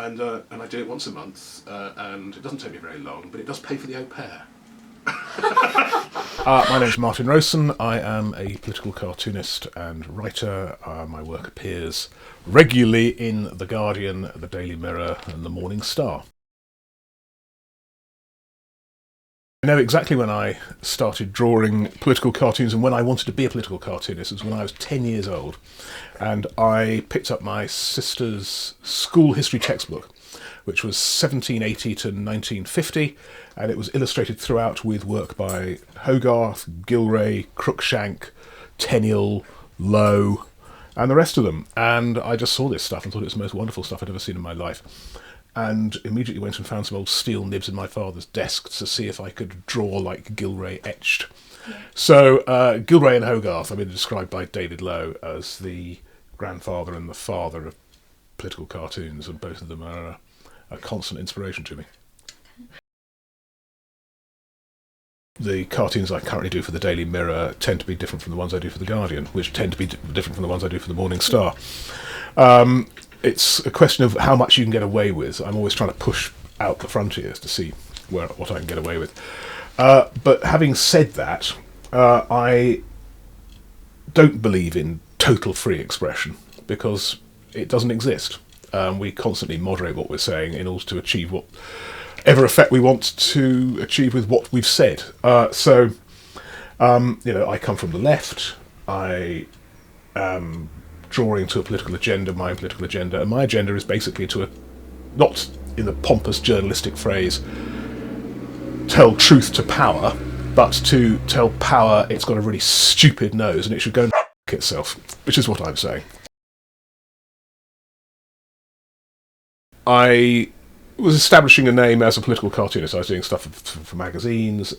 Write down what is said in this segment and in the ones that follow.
and I do it once a month, and it doesn't take me very long, but it does pay for the au pair. My name's Martin Rowson. I am a political cartoonist and writer. My work appears regularly in The Guardian, The Daily Mirror and The Morning Star. I know exactly when I started drawing political cartoons and when I wanted to be a political cartoonist. It was when I was 10 years old, and I picked up my sister's school history textbook, which was 1780 to 1950, and it was illustrated throughout with work by Hogarth, Gilray, Cruikshank, Tenniel, Lowe, and the rest of them. And I just saw this stuff and thought it was the most wonderful stuff I'd ever seen in my life. And immediately went and found some old steel nibs in my father's desk to see if I could draw like Gilray etched. Yeah. So Gilray and Hogarth have been described by David Lowe as the grandfather and the father of political cartoons, and both of them are a constant inspiration to me. The cartoons I currently do for the Daily Mirror tend to be different from the ones I do for the Guardian, which tend to be different from the ones I do for the Morning Star. It's a question of how much you can get away with. I'm always trying to push out the frontiers to see what I can get away with. But having said that, I don't believe in total free expression, because it doesn't exist. We constantly moderate what we're saying in order to achieve whatever effect we want to achieve with what we've said. So I come from the left. I am drawing to a political agenda, my political agenda, and my agenda is basically to, not in the pompous journalistic phrase, tell truth to power, but to tell power it's got a really stupid nose and it should go and itself, which is what I'm saying. I was establishing a name as a political cartoonist. I was doing stuff for magazines.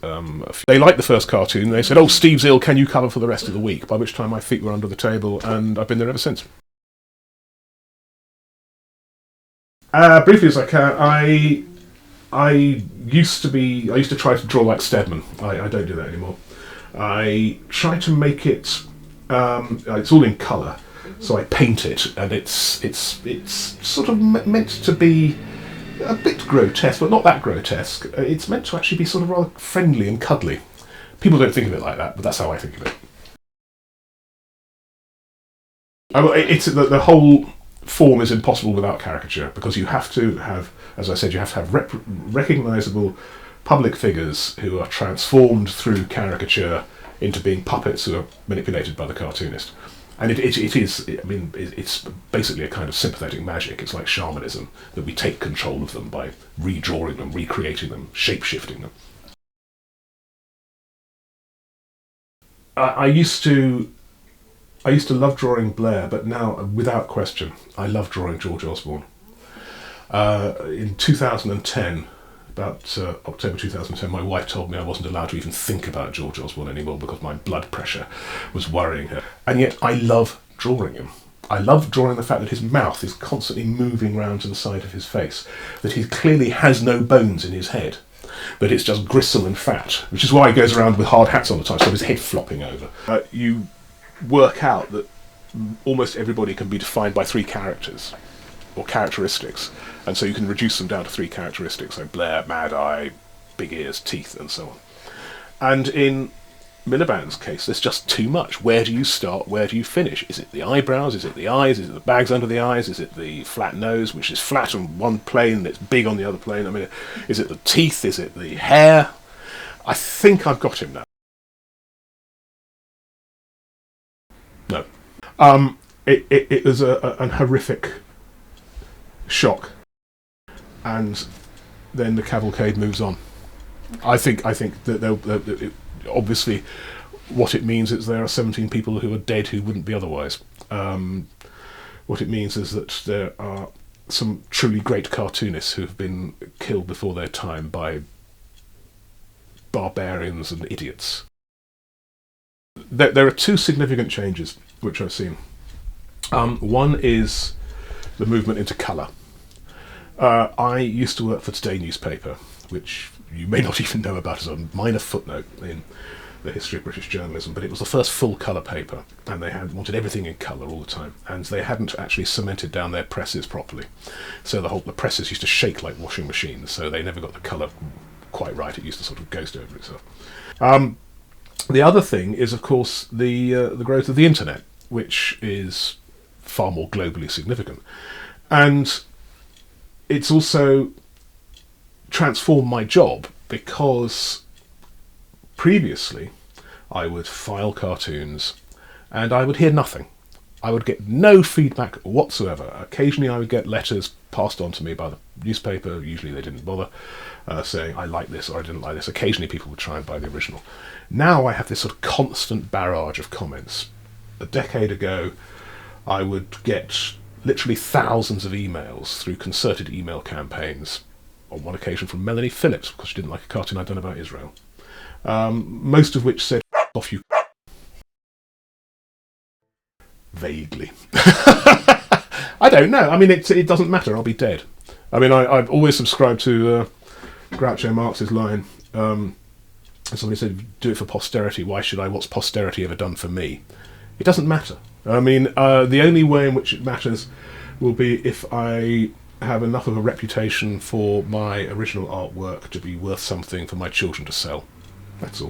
They liked the first cartoon. They said, "Oh, Steve's ill, can you cover for the rest of the week?" By which time my feet were under the table, and I've been there ever since. Briefly as I can, I used to try to draw like Stedman. I don't do that anymore. I try to make it. It's all in colour, so I paint it, and it's sort of meant to be a bit grotesque, but not that grotesque. It's meant to actually be sort of rather friendly and cuddly. People don't think of it like that, but that's how I think of it. It's the whole form is impossible without caricature, because you have to have, as I said, you have to have recognisable public figures who are transformed through caricature into being puppets who are manipulated by the cartoonist. And it is, I mean, it's basically a kind of sympathetic magic. It's like shamanism, that we take control of them by redrawing them, recreating them, shape-shifting them. I used to love drawing Blair, but now, without question, I love drawing George Osborne. In 2010, about October 2010, my wife told me I wasn't allowed to even think about George Osborne anymore because my blood pressure was worrying her. And yet I love drawing him. I love drawing the fact that his mouth is constantly moving round to the side of his face, that he clearly has no bones in his head, but it's just gristle and fat, which is why he goes around with hard hats on the time, so his head flopping over. You work out that almost everybody can be defined by three characters, or characteristics, and so you can reduce them down to three characteristics, so Blair, Mad Eye, big ears, teeth, and so on. And in Miliband's case, there's just too much. Where do you start? Where do you finish? Is it the eyebrows? Is it the eyes? Is it the bags under the eyes? Is it the flat nose, which is flat on one plane and it's big on the other plane? I mean, is it the teeth? Is it the hair? I think I've got him now. No. It was an horrific shock, and then the cavalcade moves on. I think that obviously what it means is there are 17 people who are dead who wouldn't be otherwise. What it means is that there are some truly great cartoonists who have been killed before their time by barbarians and idiots. There are two significant changes which I've seen. One is the movement into colour. I used to work for Today newspaper, which you may not even know about as a minor footnote in the history of British journalism, but it was the first full colour paper, and they wanted everything in colour all the time, and they hadn't actually cemented down their presses properly, so the presses used to shake like washing machines, so they never got the colour quite right. It used to sort of ghost over itself. The other thing is, of course, the growth of the internet, which is far more globally significant, and it's also transformed my job, because previously I would file cartoons and I would hear nothing. I would get no feedback whatsoever. Occasionally I would get letters passed on to me by the newspaper, usually they didn't bother, saying I like this or I didn't like this. Occasionally people would try and buy the original. Now I have this sort of constant barrage of comments. A decade ago I would get literally thousands of emails through concerted email campaigns, on one occasion from Melanie Phillips, because she didn't like a cartoon I'd done about Israel. Most of which said, off you, vaguely. I don't know. I mean, it doesn't matter. I'll be dead. I mean, I've always subscribed to Groucho Marx's line. Somebody said, do it for posterity. Why should I? What's posterity ever done for me? It doesn't matter. I mean, the only way in which it matters will be if I have enough of a reputation for my original artwork to be worth something for my children to sell. That's all.